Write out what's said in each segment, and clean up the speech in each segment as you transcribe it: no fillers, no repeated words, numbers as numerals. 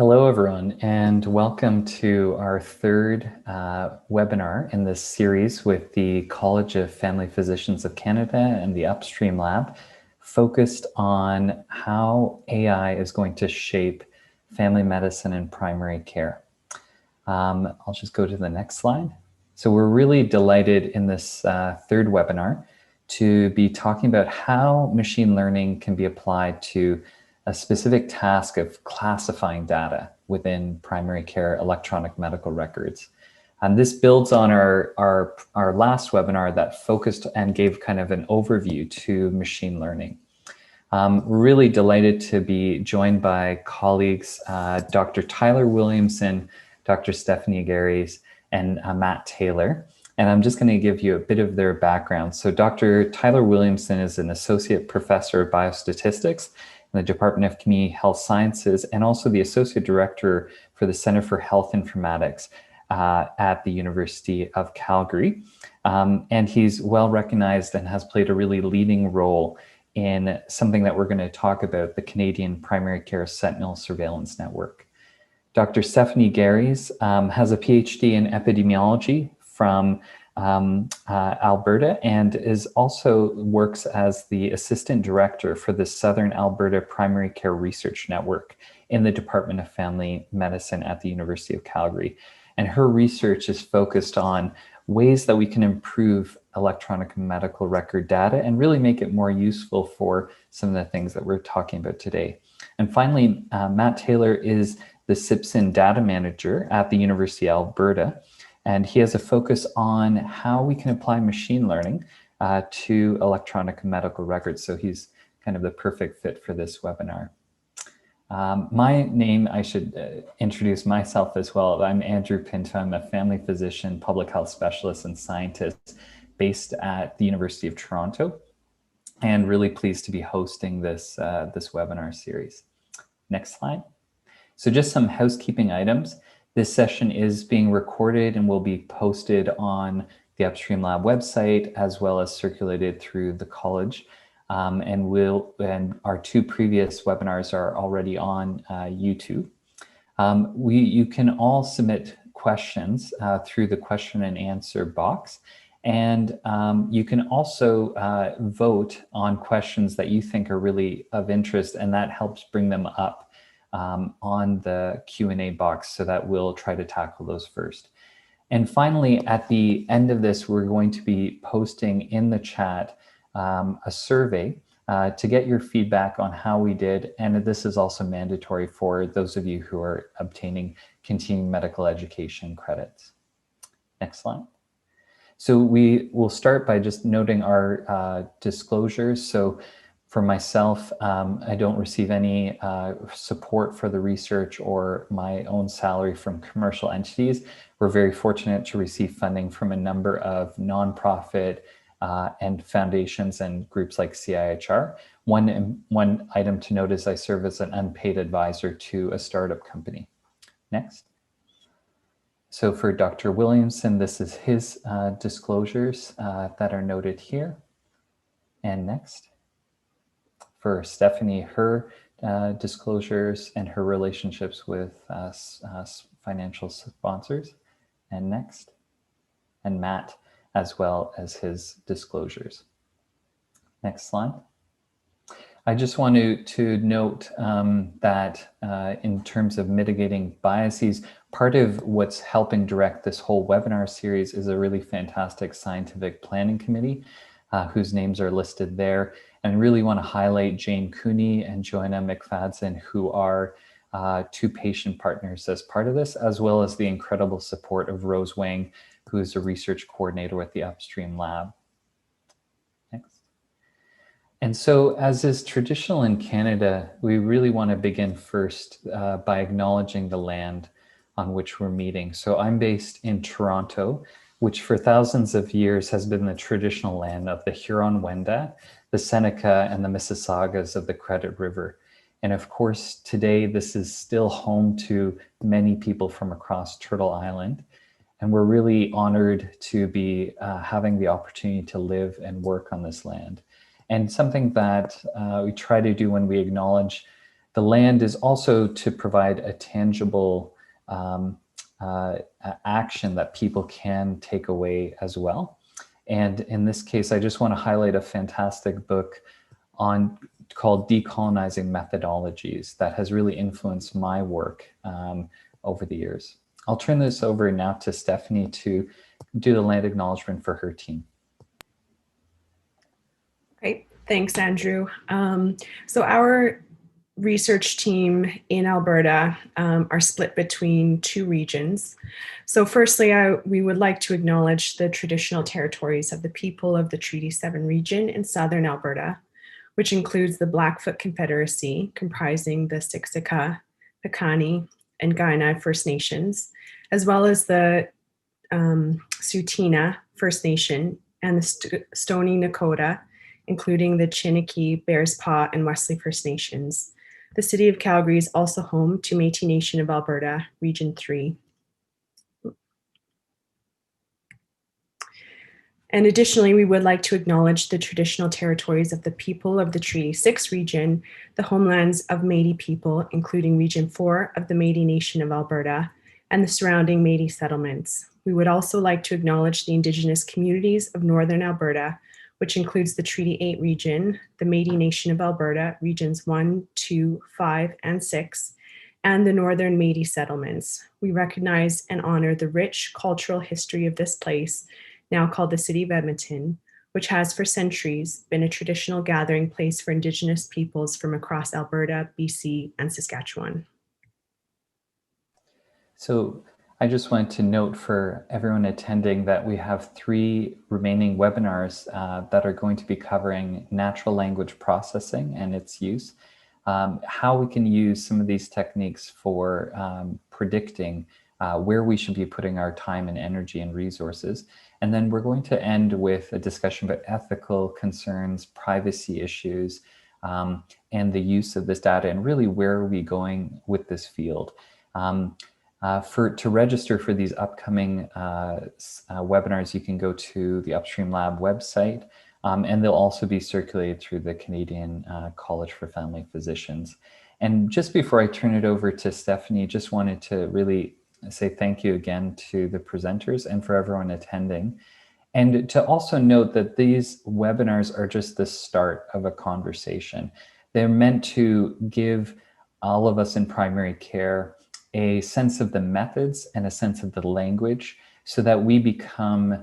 Hello, everyone, and welcome to our third webinar in this series with the College of Family Physicians of Canada and the Upstream Lab, focused on how AI is going to shape family medicine and primary care. I'll just go to the next slide. So we're really delighted in this third webinar to be talking about how machine learning can be applied to a specific task of classifying data within primary care electronic medical records. And this builds on our last webinar that focused and gave kind of an overview to machine learning. We're really delighted to be joined by colleagues, Dr. Tyler Williamson, Dr. Stephanie Garies, and Matt Taylor. And I'm just going to give you a bit of their background. So Dr. Tyler Williamson is an Associate Professor of Biostatistics in the Department of Community Health Sciences, and also the Associate Director for the Center for Health Informatics at the University of Calgary. And he's well recognized and has played a really leading role in something that we're going to talk about, the Canadian Primary Care Sentinel Surveillance Network. Dr. Stephanie Garies has a PhD in epidemiology from Alberta, and is also works as the Assistant Director for the Southern Alberta Primary Care Research Network in the Department of Family Medicine at the University of Calgary. And her research is focused on ways that we can improve electronic medical record data and really make it more useful for some of the things that we're talking about today. And finally, Matt Taylor is the CPSSN Data Manager at the University of Alberta. And he has a focus on how we can apply machine learning to electronic medical records. So he's kind of the perfect fit for this webinar. My name, I should introduce myself as well. I'm Andrew Pinto. I'm a family physician, public health specialist, and scientist based at the University of Toronto, and really pleased to be hosting this webinar series. Next slide. So just some housekeeping items. This session is being recorded and will be posted on the Upstream Lab website, as well as circulated through the college. And our two previous webinars are already on YouTube. You can all submit questions through the question and answer box. And you can also vote on questions that you think are really of interest, and that helps bring them up on the Q&A box, so that we'll try to tackle those first. And finally, at the end of this, we're going to be posting in the chat a survey to get your feedback on how we did. And this is also mandatory for those of you who are obtaining continuing medical education credits. Next slide. So we will start by just noting our disclosures. So for myself, I don't receive any support for the research or my own salary from commercial entities. We're very fortunate to receive funding from a number of nonprofit and foundations and groups like CIHR. One item to note is I serve as an unpaid advisor to a startup company. Next. So for Dr. Williamson, this is his disclosures that are noted here. And next. For Stephanie, her disclosures and her relationships with financial sponsors. And next. And Matt, as well as his disclosures. Next slide. I just want to note that in terms of mitigating biases, part of what's helping direct this whole webinar series is a really fantastic scientific planning committee whose names are listed there. And really want to highlight Jane Cooney and Joanna McFadden, who are two patient partners as part of this, as well as the incredible support of Rose Wang, who is a research coordinator with the Upstream Lab. Next. And so, as is traditional in Canada, we really want to begin first by acknowledging the land on which we're meeting. So I'm based in Toronto, which for thousands of years has been the traditional land of the Huron-Wendat, the Seneca, and the Mississaugas of the Credit River. And of course, today, this is still home to many people from across Turtle Island. And we're really honored to be having the opportunity to live and work on this land. And something that we try to do when we acknowledge The land is also to provide a tangible action that people can take away as well. And in this case, I just want to highlight a fantastic book called Decolonizing Methodologies that has really influenced my work over the years. I'll turn this over now to Stephanie to do the land acknowledgement for her team. Great, thanks, Andrew. So our research team in Alberta are split between two regions. So firstly, we would like to acknowledge the traditional territories of the people of the Treaty 7 region in southern Alberta, which includes the Blackfoot Confederacy, comprising the Siksika, Piikani, and Kainai First Nations, as well as the Tsuut'ina First Nation and the Stoney Nakoda, including the Chiniki, Bearspaw, and Wesley First Nations. The city of Calgary is also home to Métis Nation of Alberta, Region 3. And additionally, we would like to acknowledge the traditional territories of the people of the Treaty 6 region, the homelands of Métis people, including Region 4 of the Métis Nation of Alberta, and the surrounding Métis settlements. We would also like to acknowledge the Indigenous communities of Northern Alberta, which includes the Treaty 8 region, the Métis Nation of Alberta, Regions 1, 2, 5, and 6, and the Northern Métis settlements. We recognize and honor the rich cultural history of this place, now called the City of Edmonton, which has for centuries been a traditional gathering place for Indigenous peoples from across Alberta, BC, and Saskatchewan. So I just wanted to note for everyone attending that we have 3 remaining webinars that are going to be covering natural language processing and its use, how we can use some of these techniques for predicting where we should be putting our time and energy and resources. And then we're going to end with a discussion about ethical concerns, privacy issues, and the use of this data, and really where are we going with this field. To register for these upcoming webinars, you can go to the Upstream Lab website, and they'll also be circulated through the Canadian College for Family Physicians. And just before I turn it over to Stephanie, just wanted to really say thank you again to the presenters and for everyone attending. And to also note that these webinars are just the start of a conversation. They're meant to give all of us in primary care a sense of the methods and a sense of the language so that we become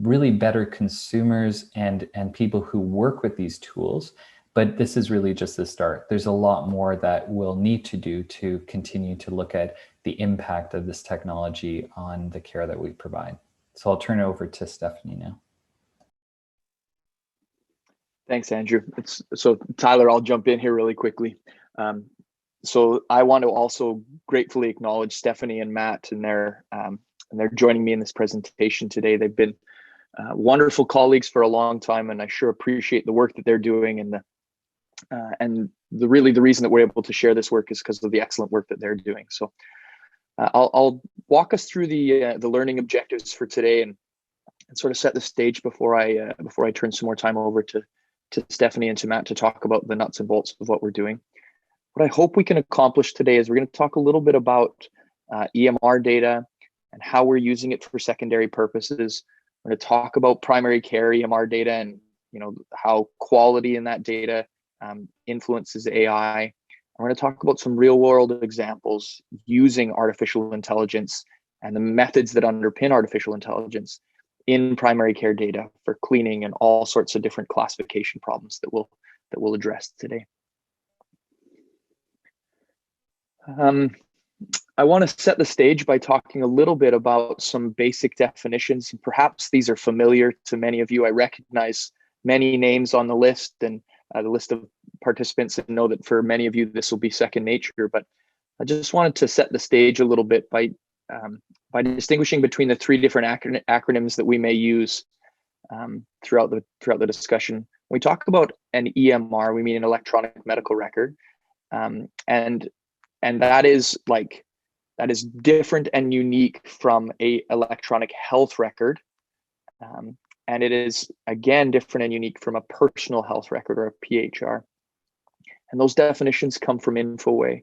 really better consumers and people who work with these tools. But this is really just the start. There's a lot more that we'll need to do to continue to look at the impact of this technology on the care that we provide. So I'll turn it over to Stephanie now. Thanks, Andrew. So Tyler, I'll jump in here really quickly. So I want to also gratefully acknowledge Stephanie and Matt, and they're joining me in this presentation today. They've been wonderful colleagues for a long time, and I sure appreciate the work that they're doing. And the reason that we're able to share this work is because of the excellent work that they're doing. So I'll walk us through the learning objectives for today and sort of set the stage before I turn some more time over to Stephanie and to Matt to talk about the nuts and bolts of what we're doing. What I hope we can accomplish today is we're going to talk a little bit about EMR data and how we're using it for secondary purposes. We're going to talk about primary care EMR data and how quality in that data influences AI. And we're going to talk about some real world examples using artificial intelligence and the methods that underpin artificial intelligence in primary care data for cleaning and all sorts of different classification problems that we'll address today. I want to set the stage by talking a little bit about some basic definitions. Perhaps these are familiar to many of you. I recognize many names on the list and the list of participants, and know that for many of you this will be second nature. But I just wanted to set the stage a little bit by distinguishing between the 3 different acronyms that we may use throughout the discussion. When we talk about an EMR, we mean an electronic medical record, and that is different and unique from a electronic health record. And it is, again, different and unique from a personal health record or a PHR. And those definitions come from InfoWay.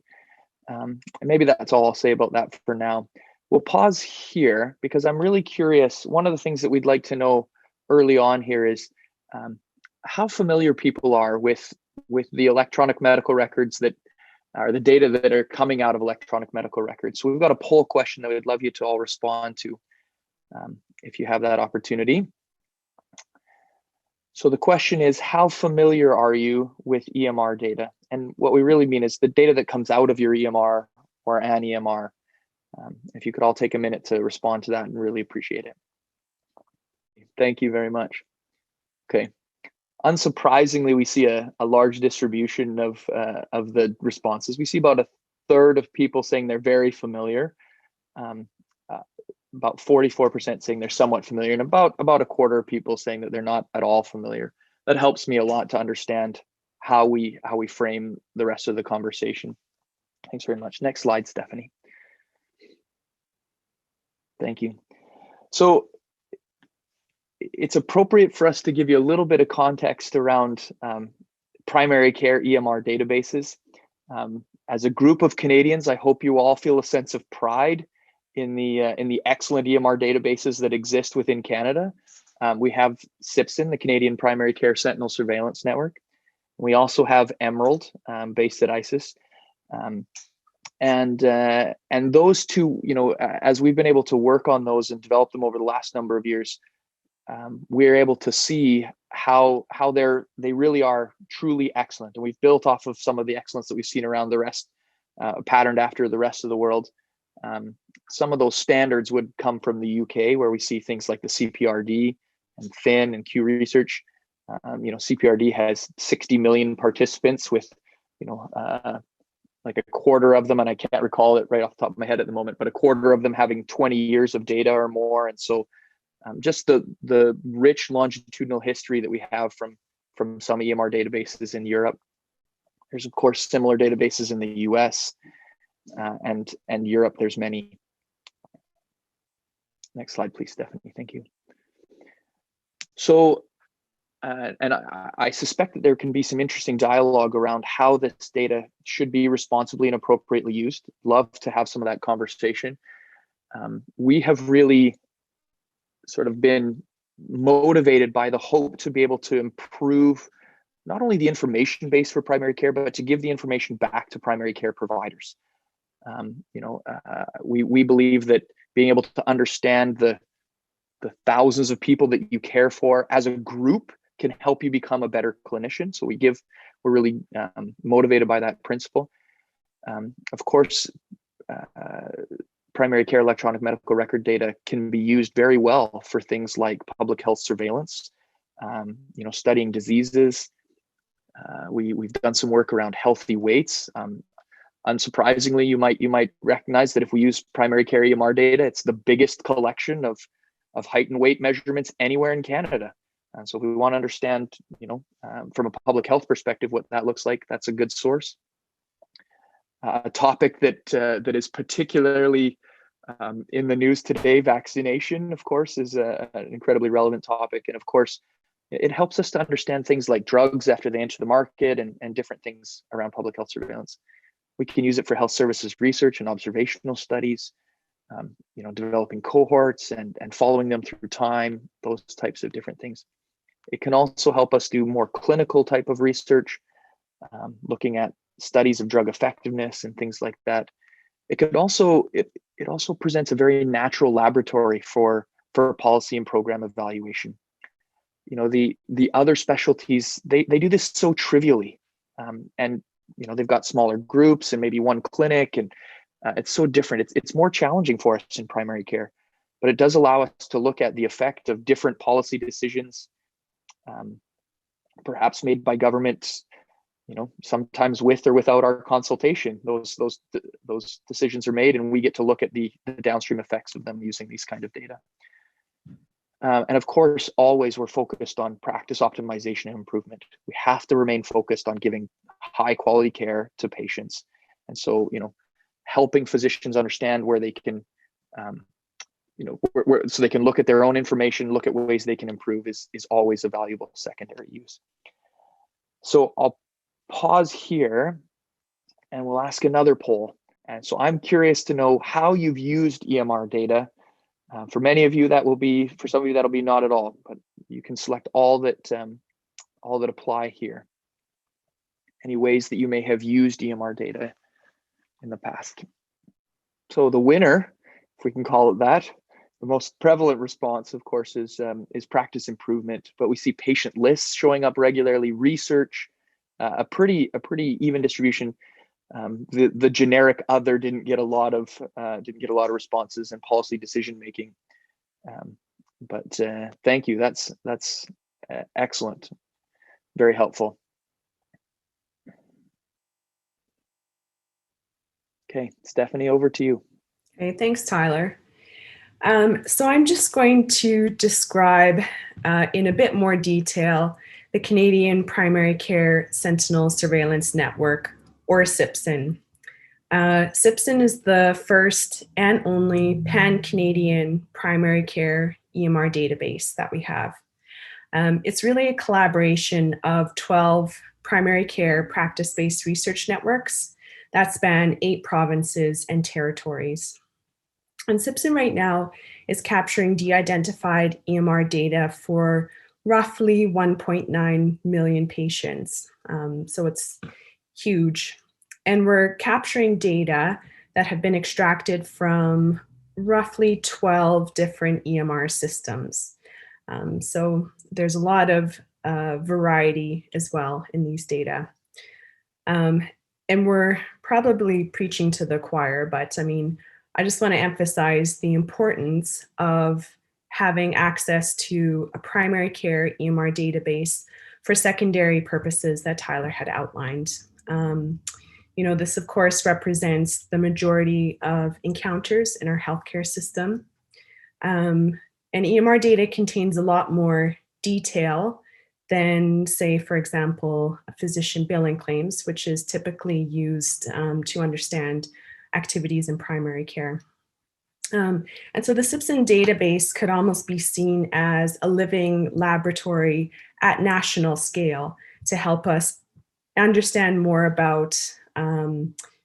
And maybe that's all I'll say about that for now. We'll pause here because I'm really curious. One of the things that we'd like to know early on here is how familiar people are with the electronic medical records that are the data that are coming out of electronic medical records. So we've got a poll question that we'd love you to all respond to if you have that opportunity. So the question is, how familiar are you with EMR data? And what we really mean is the data that comes out of your EMR or an EMR. If you could all take a minute to respond to that, and really appreciate it. Thank you very much. Okay. Unsurprisingly, we see a large distribution of the responses. We see about a third of people saying they're very familiar, about 44% saying they're somewhat familiar, and about a quarter of people saying that they're not at all familiar. That helps me a lot to understand how we frame the rest of the conversation. Thanks very much. Next slide, Stephanie. Thank you. So it's appropriate for us to give you a little bit of context around primary care EMR databases. As a group of Canadians, I hope you all feel a sense of pride in the excellent EMR databases that exist within Canada. We have CPSSN, the Canadian Primary Care Sentinel Surveillance Network. We also have Emerald, based at ISIS. And those two, as we've been able to work on those and develop them over the last number of years, we're able to see how they really are truly excellent. And we've built off of some of the excellence that we've seen around the rest, patterned after the rest of the world. Some of those standards would come from the UK, where we see things like the CPRD and FIN and Q Research. CPRD has 60 million participants with, like a quarter of them, and I can't recall it right off the top of my head at the moment, but a quarter of them having 20 years of data or more. And so just the rich longitudinal history that we have from some EMR databases in Europe. There's of course similar databases in the US and Europe. There's many. Next slide, please, Stephanie. Thank you. So, and I suspect that there can be some interesting dialogue around how this data should be responsibly and appropriately used. Love to have some of that conversation. We have really sort of been motivated by the hope to be able to improve not only the information base for primary care, but to give the information back to primary care providers. We believe that being able to understand the thousands of people that you care for as a group can help you become a better clinician. So we're really motivated by that principle. Of course, primary care electronic medical record data can be used very well for things like public health surveillance, studying diseases. We've done some work around healthy weights. Unsurprisingly, you might recognize that if we use primary care EMR data, it's the biggest collection of height and weight measurements anywhere in Canada. And so if we want to understand, from a public health perspective, what that looks like, that's a good source. A topic that is particularly in the news today, vaccination, of course, is an incredibly relevant topic. And of course, it helps us to understand things like drugs after they enter the market and different things around public health surveillance. We can use it for health services research and observational studies, developing cohorts and following them through time, those types of different things. It can also help us do more clinical type of research, looking at studies of drug effectiveness and things like that. It also presents a very natural laboratory for policy and program evaluation. The other specialties, they do this so trivially, and they've got smaller groups and maybe one clinic, and it's so different. It's more challenging for us in primary care, but it does allow us to look at the effect of different policy decisions, perhaps made by governments, sometimes with or without our consultation. Those decisions are made, and we get to look at the downstream effects of them using these kind of data. And of course, always we're focused on practice optimization and improvement. We have to remain focused on giving high quality care to patients. And so, helping physicians understand where they can, so they can look at their own information, look at ways they can improve is always a valuable secondary use. So I'll pause here and we'll ask another poll. And so I'm curious to know how you've used EMR data. For many of you, that will be, for some of you, that'll be not at all, but you can select all that apply here. Any ways that you may have used EMR data in the past. So the winner, if we can call it that, the most prevalent response, of course, is practice improvement. But we see patient lists showing up regularly, research, a pretty even distribution. The generic other didn't get a lot of responses, and policy decision making. But thank you. That's excellent. Very helpful. Okay, Stephanie, over to you. Okay, thanks, Tyler. So I'm just going to describe in a bit more detail the Canadian Primary Care Sentinel Surveillance Network, or CPSSN. CPSSN is the first and only pan-Canadian primary care EMR database that we have. It's really a collaboration of 12 primary care practice-based research networks that span 8 provinces and territories. And CPSSN right now is capturing de-identified EMR data for roughly 1.9 million patients. So it's huge. And we're capturing data that have been extracted from roughly 12 different EMR systems. So there's a lot of variety as well in these data. And we're probably preaching to the choir, but I mean, I just want to emphasize the importance of having access to a primary care EMR database for secondary purposes that Tyler had outlined. This of course represents the majority of encounters in our healthcare system. And EMR data contains a lot more detail than, say, for example, physician billing claims, which is typically used to understand activities in primary care. And so the CPSSN database could almost be seen as a living laboratory at national scale to help us understand more about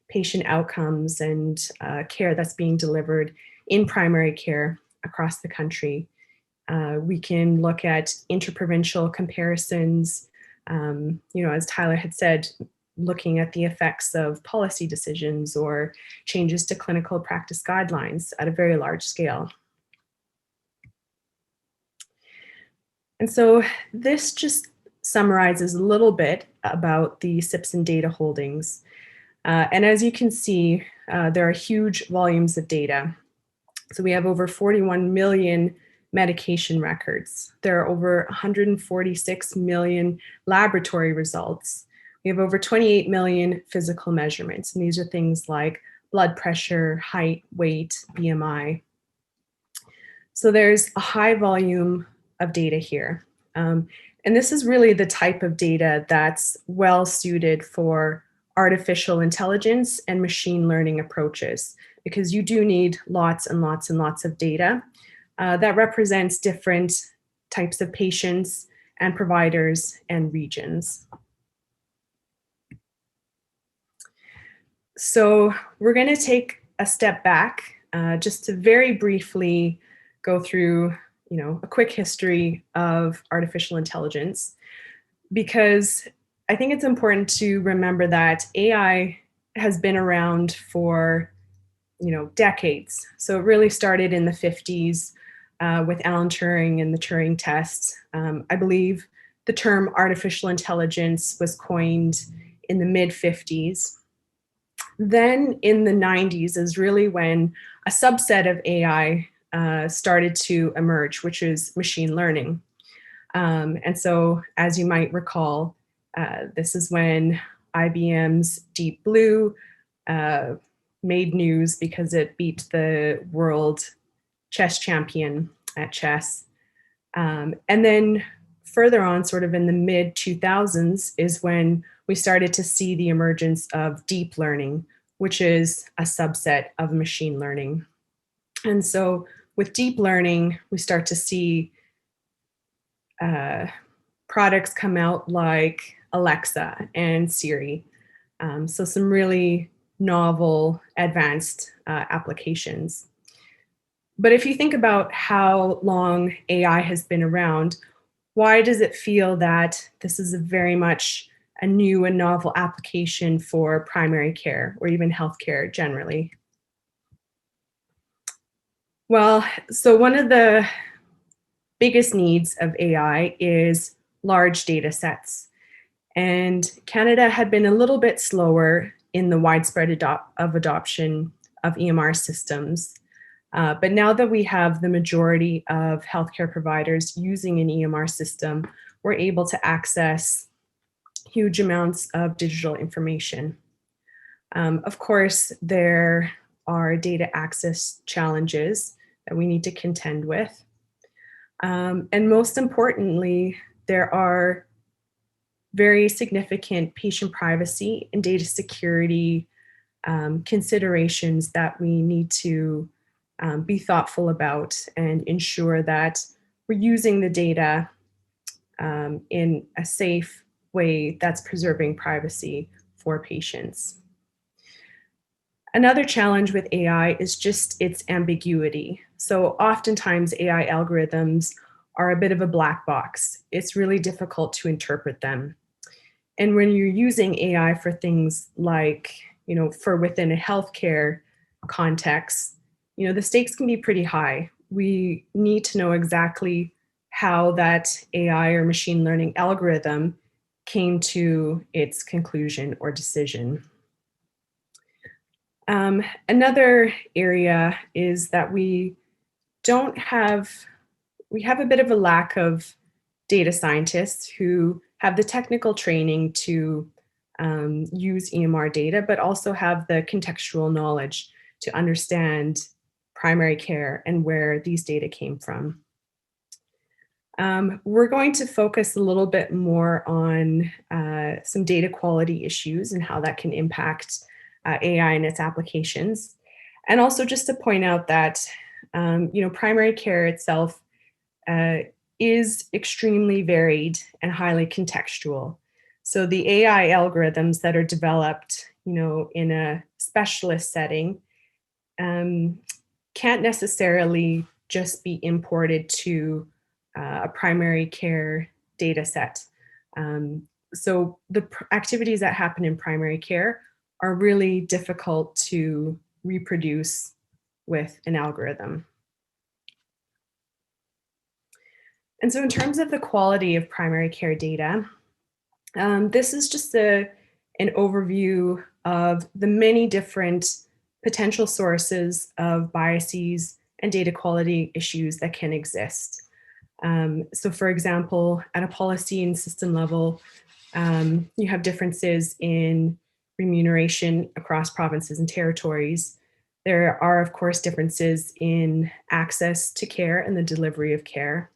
patient outcomes and care that's being delivered in primary care across the country. We can look at interprovincial comparisons, as Tyler had said, looking at the effects of policy decisions or changes to clinical practice guidelines at a very large scale. And so this just summarizes a little bit about the CPSSN data holdings. And as you can see, there are huge volumes of data. So we have over 41 million medication records. There are over 146 million laboratory results. We have over 28 million physical measurements, and these are things like blood pressure, height, weight, BMI. So there's a high volume of data here. And this is really the type of data that's well suited for artificial intelligence and machine learning approaches, because you do need lots and lots and lots of data that represents different types of patients and providers and regions. So we're going to take a step back just to very briefly go through, a quick history of artificial intelligence, because I think it's important to remember that AI has been around for, decades. So it really started in the 50s with Alan Turing and the Turing test. I believe the term artificial intelligence was coined in the mid-50s. Then in the 90s is really when a subset of AI started to emerge, which is machine learning. And so, as you might recall, this is when IBM's Deep Blue made news because it beat the world chess champion at chess. And then further on, sort of in the mid-2000s, is when we started to see the emergence of deep learning, which is a subset of machine learning. And so with deep learning, we start to see products come out like Alexa and Siri. So some really novel, advanced applications. But if you think about how long AI has been around, why does it feel that this is very much a new and novel application for primary care or even healthcare generally? Well, so one of the biggest needs of AI is large data sets. And Canada had been a little bit slower in the widespread adoption of EMR systems. But now that we have the majority of healthcare providers using an EMR system, we're able to access huge amounts of digital information. Of course, there are data access challenges that we need to contend with. And most importantly, there are very significant patient privacy and data security considerations that we need to be thoughtful about and ensure that we're using the data in a safe way that's preserving privacy for patients. Another challenge with AI is just its ambiguity. So oftentimes AI algorithms are a bit of a black box. It's really difficult to interpret them. And when you're using AI for things like, for within a healthcare context, the stakes can be pretty high. We need to know exactly how that AI or machine learning algorithm came to its conclusion or decision. Another area is that we have a bit of a lack of data scientists who have the technical training to use EMR data, but also have the contextual knowledge to understand primary care and where these data came from. We're going to focus a little bit more on some data quality issues and how that can impact AI and its applications. And also just to point out that, primary care itself is extremely varied and highly contextual. So the AI algorithms that are developed, in a specialist setting can't necessarily just be imported to a primary care data set. So the activities that happen in primary care are really difficult to reproduce with an algorithm. And so in terms of the quality of primary care data, this is just an overview of the many different potential sources of biases and data quality issues that can exist. So for example, at a policy and system level, you have differences in remuneration across provinces and territories. There are, of course, differences in access to care and the delivery of care.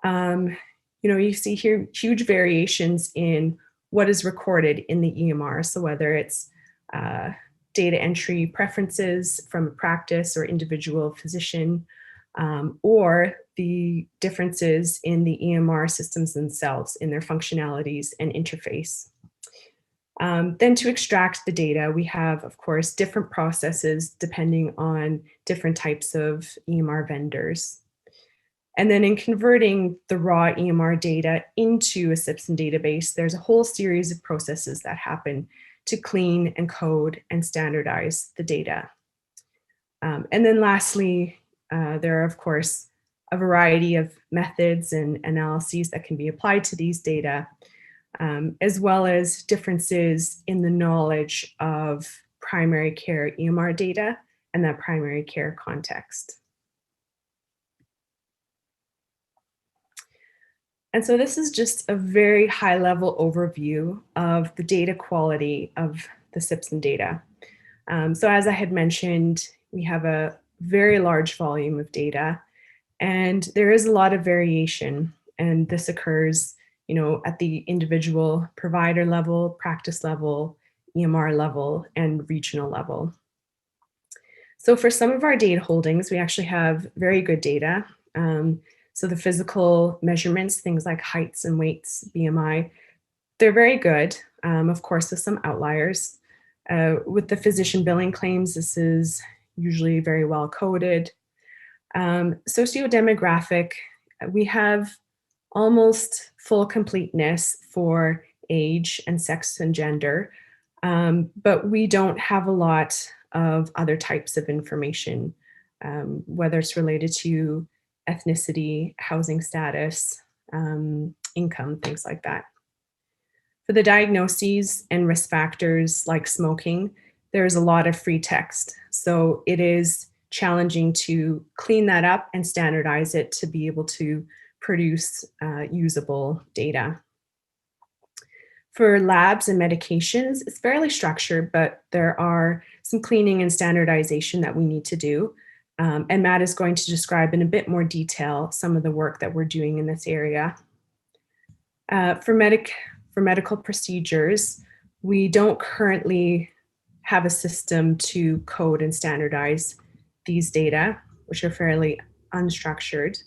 You see here huge variations in what is recorded in the EMR. So whether it's data entry preferences from a practice or individual physician, or the differences in the EMR systems themselves in their functionalities and interface. Then to extract the data, we have, of course, different processes depending on different types of EMR vendors. And then in converting the raw EMR data into a CPSSN database, there's a whole series of processes that happen to clean and code and standardize the data. And then lastly, there are, of course, a variety of methods and analyses that can be applied to these data, as well as differences in the knowledge of primary care EMR data and that primary care context. And so this is just a very high-level overview of the data quality of the CPSSN data. So as I had mentioned, we have a very large volume of data, and there is a lot of variation, and this occurs, at the individual provider level, practice level, EMR level, and regional level. So for some of our data holdings, we actually have very good data. So the physical measurements, things like heights and weights, BMI, they're very good, of course, with some outliers. With the physician billing claims, this is usually very well coded. Sociodemographic, we have almost full completeness for age and sex and gender, but we don't have a lot of other types of information, whether it's related to ethnicity, housing status, income, things like that. For the diagnoses and risk factors like smoking, there's a lot of free text. So it is challenging to clean that up and standardize it to be able to produce usable data. For labs and medications, it's fairly structured, but there are some cleaning and standardization that we need to do. And Matt is going to describe in a bit more detail some of the work that we're doing in this area. For medical procedures, we don't currently have a system to code and standardize these data, which are fairly unstructured.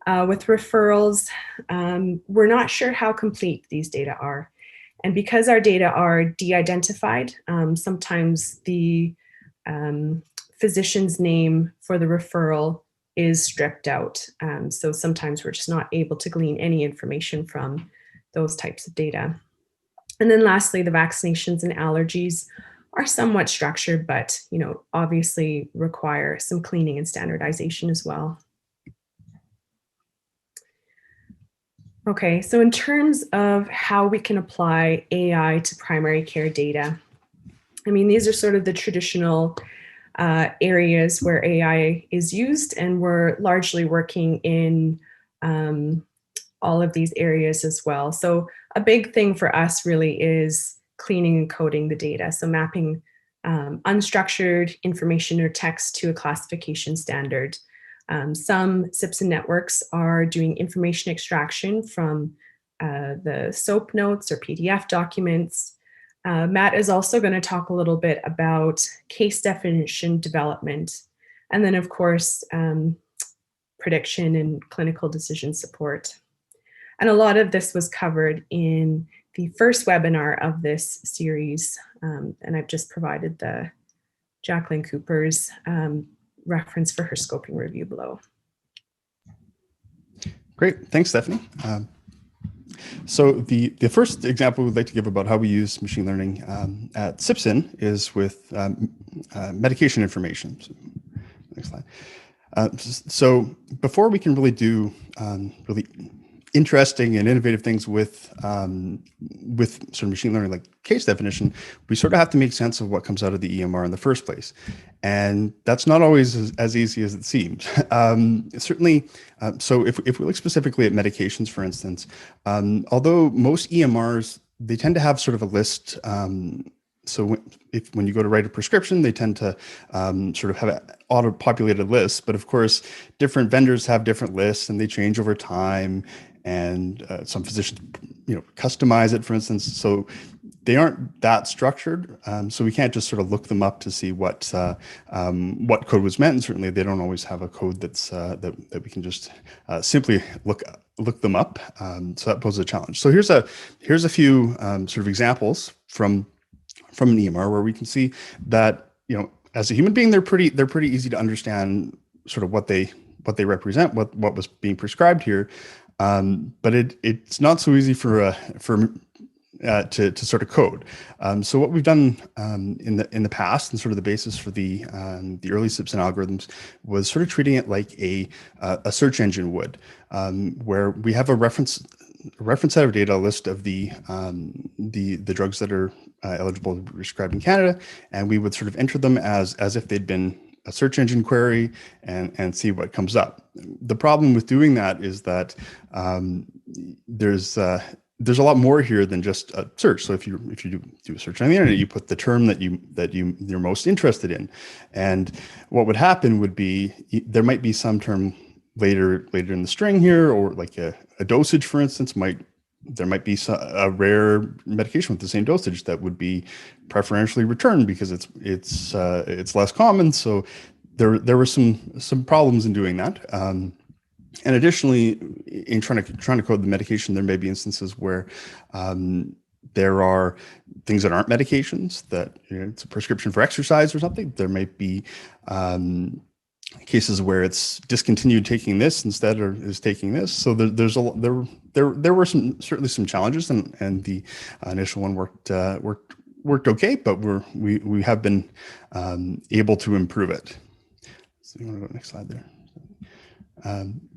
With referrals, we're not sure how complete these data are. And because our data are de-identified, sometimes the physician's name for the referral is stripped out. So sometimes we're just not able to glean any information from those types of data. And then lastly, the vaccinations and allergies are somewhat structured, but obviously require some cleaning and standardization as well. Okay, so in terms of how we can apply AI to primary care data, I mean, these are sort of the traditional areas where AI is used, and we're largely working in all of these areas as well. So a big thing for us really is cleaning and coding the data. So mapping unstructured information or text to a classification standard. Some CPSSN networks are doing information extraction from the SOAP notes or PDF documents. Matt is also going to talk a little bit about case definition development, and then of course, prediction and clinical decision support. And a lot of this was covered in the first webinar of this series, and I've just provided the Jacqueline Cooper's reference for her scoping review below. Great, thanks, Stephanie. So the first example we'd like to give about how we use machine learning at CPSSN is with medication information. So, next slide. So before we can really do really interesting and innovative things with sort of machine learning like case definition, we sort of have to make sense of what comes out of the EMR in the first place. And that's not always as easy as it seems. Certainly, so if we look specifically at medications, for instance, although most EMRs, they tend to have sort of a list. So when you go to write a prescription, they tend to sort of have an auto-populated list. But of course, different vendors have different lists and they change over time. And some physicians, customize it, for instance. So they aren't that structured. So we can't just sort of look them up to see what code was meant. And certainly they don't always have a code that's that we can just simply look them up. So that poses a challenge. So here's a few sort of examples from an EMR where we can see that, as a human being, they're pretty easy to understand sort of what they represent, what was being prescribed here. But it's not so easy to sort of code. So what we've done in the past, and sort of the basis for the early CPSSN algorithms, was sort of treating it like a search engine would, where we have a reference set of data, a list of the drugs that are eligible to be prescribed in Canada, and we would sort of enter them as if they'd been a search engine query and see what comes up. The problem with doing that is that there's a lot more here than just a search. So if you do a search on the internet, you put the term that you're most interested in, and what would happen would be there might be some term later in the string here, or like a dosage, for instance, there might be a rare medication with the same dosage that would be preferentially returned because it's less common. So there were some problems in doing that. And additionally, in trying to code the medication, there may be instances where there are things that aren't medications, that it's a prescription for exercise or something. There might be cases where it's discontinued taking this instead, or is taking this. So there were certainly some challenges, and the initial one worked okay, but we have been able to improve it. So you want to go to the next slide there.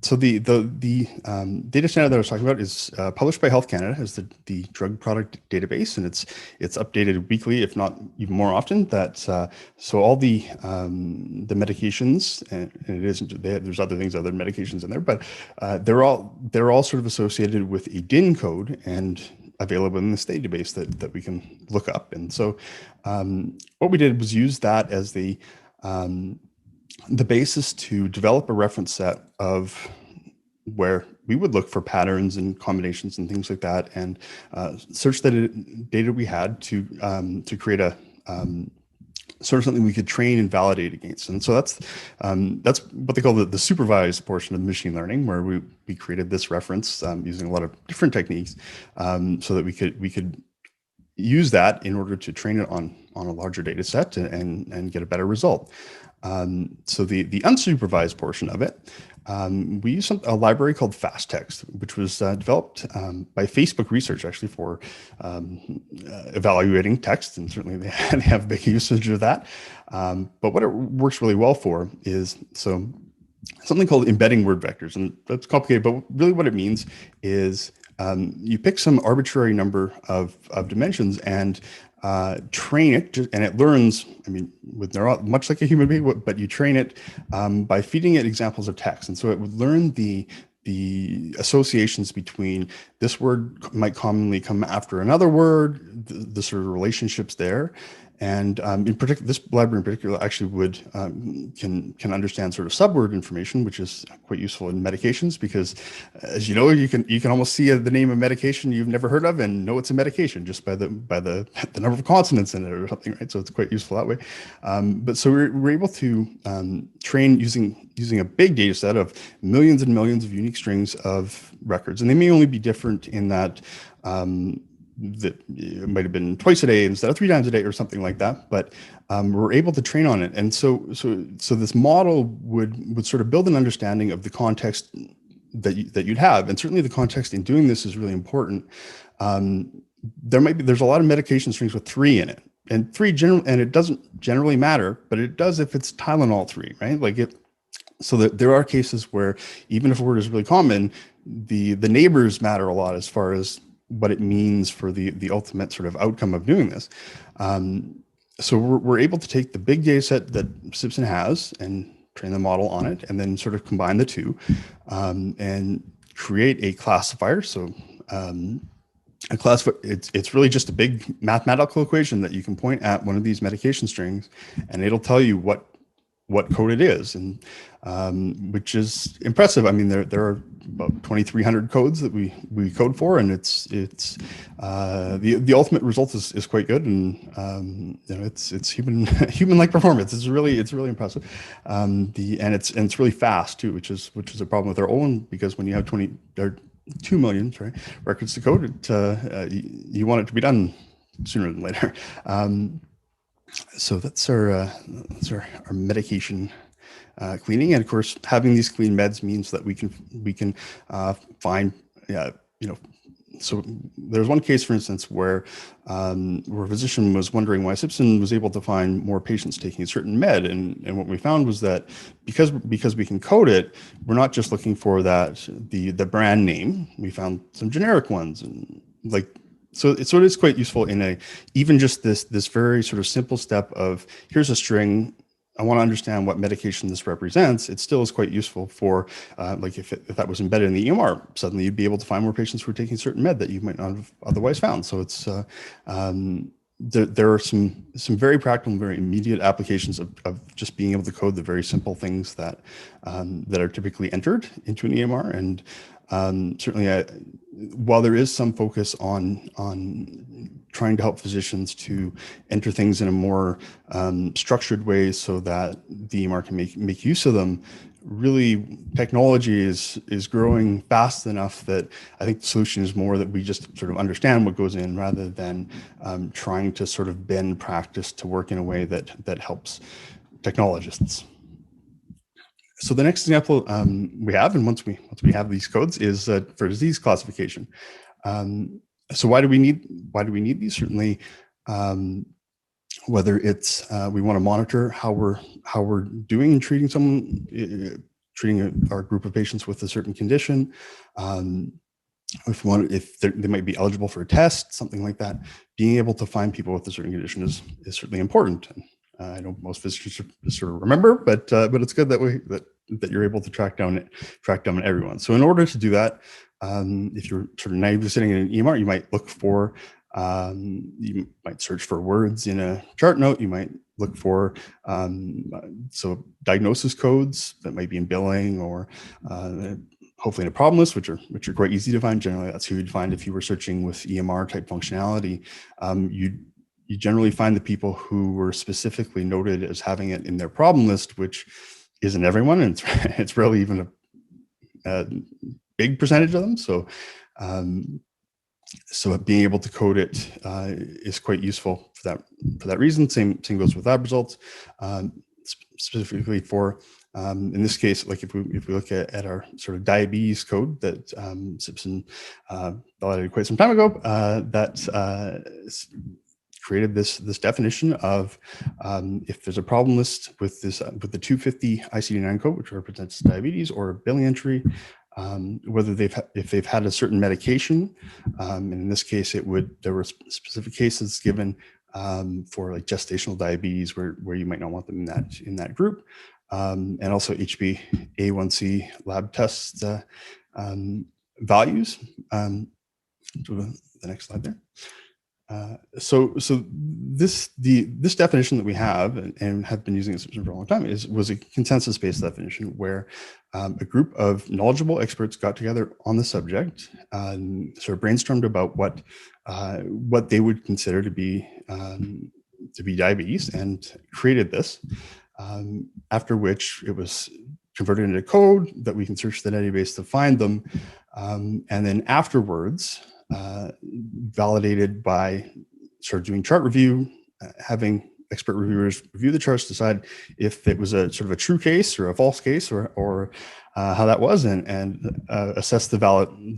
So the data standard that I was talking about is published by Health Canada as the drug product database, and it's updated weekly, if not even more often. So all the medications, and it isn't, there's other things other than medications in there, but they're all sort of associated with a DIN code and available in this database that we can look up. And so what we did was use that as the basis to develop a reference set of where we would look for patterns and combinations and things like that, and search the data we had to create a sort of something we could train and validate against. And so that's what they call the supervised portion of machine learning, where we created this reference using a lot of different techniques, so that we could use that in order to train it on a larger data set and get a better result. So the unsupervised portion of it, we use a library called FastText, which was developed by Facebook Research, actually, for evaluating text, and certainly they have big usage of that. But what it works really well for is something called embedding word vectors, and that's complicated, but really what it means is you pick some arbitrary number of dimensions and train it, and it learns, much like a human being, but you train it by feeding it examples of text. And so it would learn the associations between this word might commonly come after another word, the sort of relationships there. And in particular, this library in particular actually would can understand sort of subword information, which is quite useful in medications, because as you know, you can almost see the name of medication you've never heard of and know it's a medication just by the number of consonants in it or something, right? So it's quite useful that way. But so we're able to train using a big data set of millions and millions of unique strings of records, and they may only be different in that. That it might have been twice a day instead of 3 times a day or something like that, but we're able to train on it. And so this model would sort of build an understanding of the context that you'd have, and certainly the context in doing this is really important. There's a lot of medication strings with 3 in it, and and it doesn't generally matter, but it does if it's Tylenol 3, right? So that there are cases where even if a word is really common, the neighbors matter a lot as far as what it means for the ultimate sort of outcome of doing this. So we're able to take the big data set that CPSSN has and train the model on it, and then sort of combine the two and create a classifier. So a classifier, it's really just a big mathematical equation that you can point at one of these medication strings, and it'll tell you what code it is, and which is impressive. I mean, there are about 2,300 codes that we code for, and it's the ultimate result is quite good, and it's human-like performance. It's really impressive. And it's really fast too, which is a problem with our own, because when you have 2 million records to code, you want it to be done sooner than later. So that's our medication cleaning, and of course, having these clean meds means that we can find, So there's one case, for instance, where a physician was wondering why CPSSN was able to find more patients taking a certain med, and what we found was that because we can code it, we're not just looking for the brand name. We found some generic ones, and So it is quite useful in even just this very sort of simple step of, here's a string, I want to understand what medication this represents. It still is quite useful for, if that was embedded in the EMR, suddenly you'd be able to find more patients who are taking certain med that you might not have otherwise found. So it's there are some very practical and very immediate applications of just being able to code the very simple things that are typically entered into an EMR. And certainly, while there is some focus on trying to help physicians to enter things in a more structured way so that the EMR can make use of them, really technology is growing fast enough that I think the solution is more that we just sort of understand what goes in rather than trying to sort of bend practice to work in a way that helps technologists. So the next example we have, and once we have these codes, is for disease classification. So why do we need these? Certainly, whether it's we want to monitor how we're doing in treating someone, treating our group of patients with a certain condition. If they might be eligible for a test, something like that, being able to find people with a certain condition is certainly important. I know most physicians sort of remember, but it's good that you're able to track down everyone. So in order to do that, if you're sort of naively sitting in an EMR, you might look for you might search for words in a chart note. You might look for so diagnosis codes that might be in billing or hopefully in a problem list, which are quite easy to find. Generally, that's who you'd find if you were searching with EMR type functionality. You generally find the people who were specifically noted as having it in their problem list, which isn't everyone, and it's rarely even a big percentage of them. So being able to code it is quite useful for that reason. Same goes with lab results, specifically for in this case, like if we look at our sort of diabetes code that CPSSN validated quite some time ago, that created this definition of if there's a problem list with the 250 ICD-9 code, which represents diabetes, or a billing entry, whether if they've had a certain medication, and in this case there were specific cases given for like gestational diabetes where you might not want them in that group, and also HbA1c lab test values. To the next slide there. So this definition that we have and have been using it for a long time was a consensus-based definition where a group of knowledgeable experts got together on the subject, sort of brainstormed about what they would consider to be diabetes, and created this. After which it was converted into code that we can search the database to find them, and then afterwards validated by sort of doing chart review, having expert reviewers review the charts, decide if it was a sort of a true case or a false case, or how that was, and assess the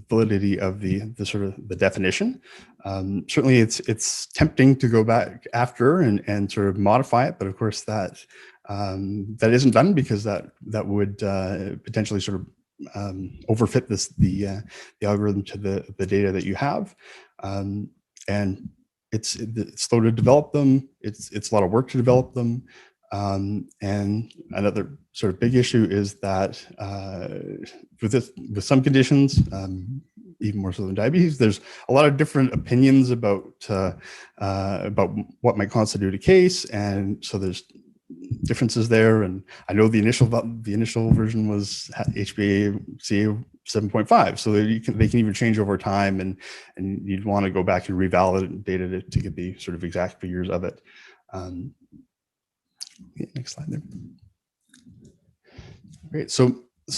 validity of the sort of the definition. Certainly, it's tempting to go back after and sort of modify it, but of course that isn't done, because that would potentially sort of overfit the algorithm to the data that you have, and it's slow to develop them. It's a lot of work to develop them, and another sort of big issue is that with some conditions, even more so than diabetes, there's a lot of different opinions about what might constitute a case, and so there's differences there. And I know the initial version was HbA1c 7.5, so they can even change over time, and you'd want to go back and revalidate data to get the sort of exact figures of it. Next slide there. Great. So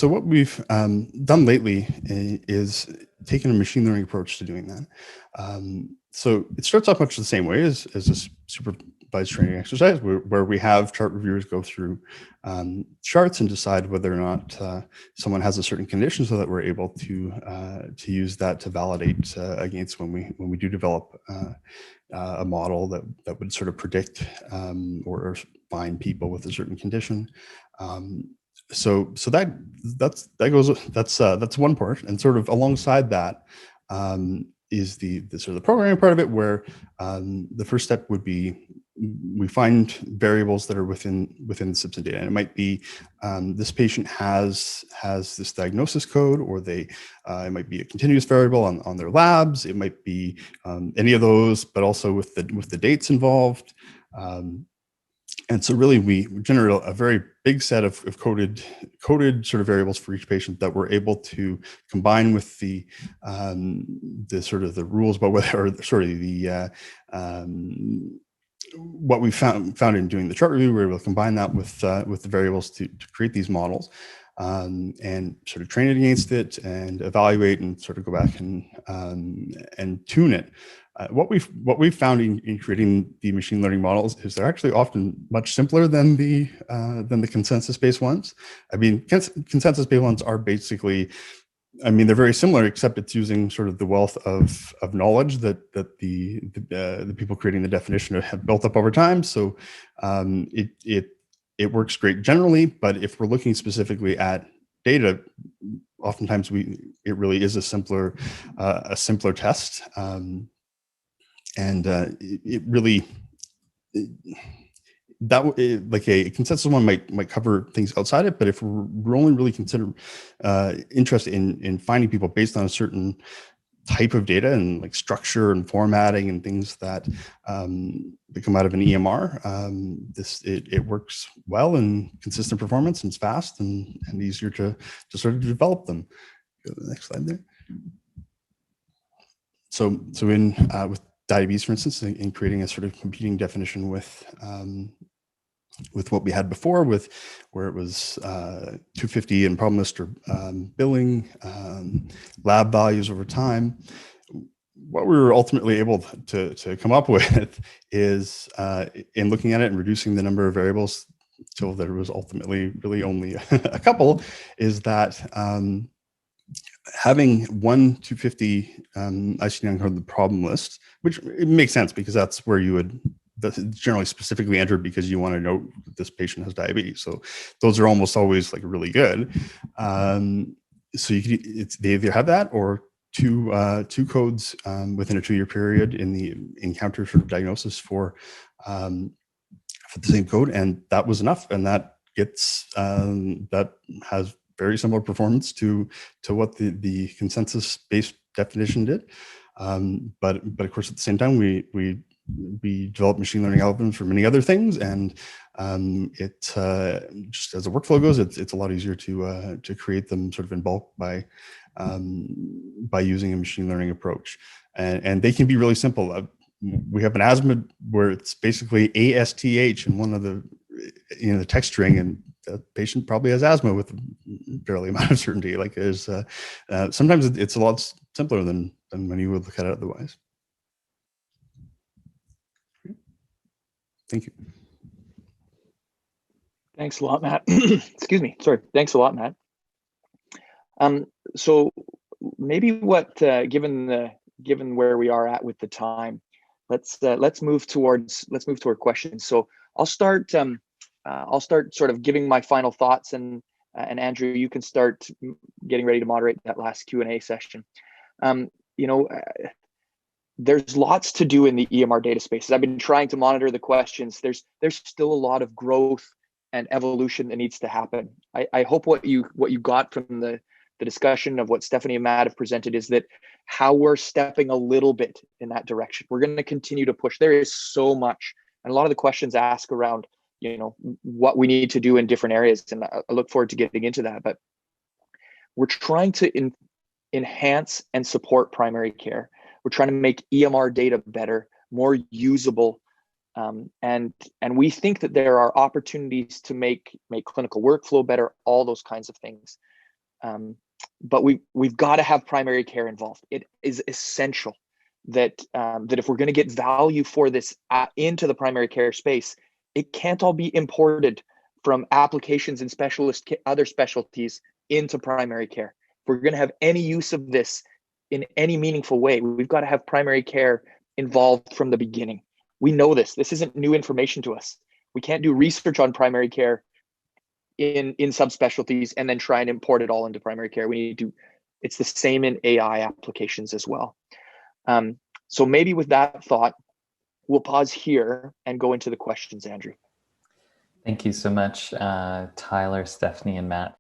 what we've done lately is taken a machine learning approach to doing that. So it starts off much the same way as this supervised training exercise, where we have chart reviewers go through charts and decide whether or not someone has a certain condition, so that we're able to use that to validate against when we do develop a model that would sort of predict or find people with a certain condition. So that's one part, and sort of alongside that is the sort of the programming part of it, where the first step would be we find variables that are within the CPSSN data, and it might be this patient has this diagnosis code, or it might be a continuous variable on their labs. It might be any of those, but also with the dates involved. And so really we generate a very big set of coded sort of variables for each patient that we're able to combine with the sort of the rules about whether, or sorry, the what we found in doing the chart review. We're able to combine that with the variables to create these models. and sort of train it against it and evaluate and sort of go back and tune it. What we've found in creating the machine learning models is they're actually often much simpler than the consensus-based ones. I mean, consensus-based ones are basically, I mean, they're very similar, except it's using sort of the wealth of knowledge that the people creating the definition have built up over time. So it works great generally, but if we're looking specifically at data, oftentimes it really is a simpler test. It really, like a consensus one might cover things outside it, but if we're only really interested in finding people based on a certain type of data and like structure and formatting and things that come out of an EMR, it works well and consistent performance, and it's fast and easier to sort of develop them. Go to the next slide there. So in with diabetes, for instance, in creating a sort of competing definition with what we had before, where it was 250 and problem list or billing, lab values over time. What we were ultimately able to come up with is, in looking at it and reducing the number of variables till there was ultimately really only a couple, is that having 250 ICD-9 code, the problem list, which it makes sense because that's where you would, that's generally specifically entered because you want to know that this patient has diabetes. So those are almost always like really good. So you could, they either have that or two codes within a 2-year period in the encounter sort of diagnosis for the same code, and that was enough. And that gets that has very similar performance to what the consensus-based definition did. But of course, at the same time, we develop machine learning algorithms for many other things, and it just as the workflow goes, it's a lot easier to create them sort of in bulk by using a machine learning approach, and they can be really simple. We have an asthma where it's basically ASTH in one of the the text string, and the patient probably has asthma with a fairly amount of certainty. Like there's sometimes it's a lot simpler than when you would look at it otherwise. Thank you. Thanks a lot, Matt. Excuse me. Sorry. Thanks a lot, Matt. So maybe given where we are at with the time, let's move toward questions. So I'll start sort of giving my final thoughts, and Andrew, you can start getting ready to moderate that last Q&A session. There's lots to do in the EMR data spaces. I've been trying to monitor the questions. There's still a lot of growth and evolution that needs to happen. I hope what you got from the discussion of what Stephanie and Matt have presented is that how we're stepping a little bit in that direction. We're going to continue to push. There is so much, and a lot of the questions ask around what we need to do in different areas, and I look forward to getting into that. But we're trying to enhance and support primary care. We're trying to make EMR data better, more usable, and we think that there are opportunities to make clinical workflow better, all those kinds of things. But we've got to have primary care involved. It is essential that if we're going to get value for this into the primary care space, it can't all be imported from applications and other specialties into primary care. If we're going to have any use of this in any meaningful way, we've got to have primary care involved from the beginning. We know this. This isn't new information to us. We can't do research on primary care in subspecialties and then try and import it all into primary care. We need to, it's the same in AI applications as well. So maybe with that thought, we'll pause here and go into the questions, Andrew. Thank you so much, Tyler, Stephanie, and Matt,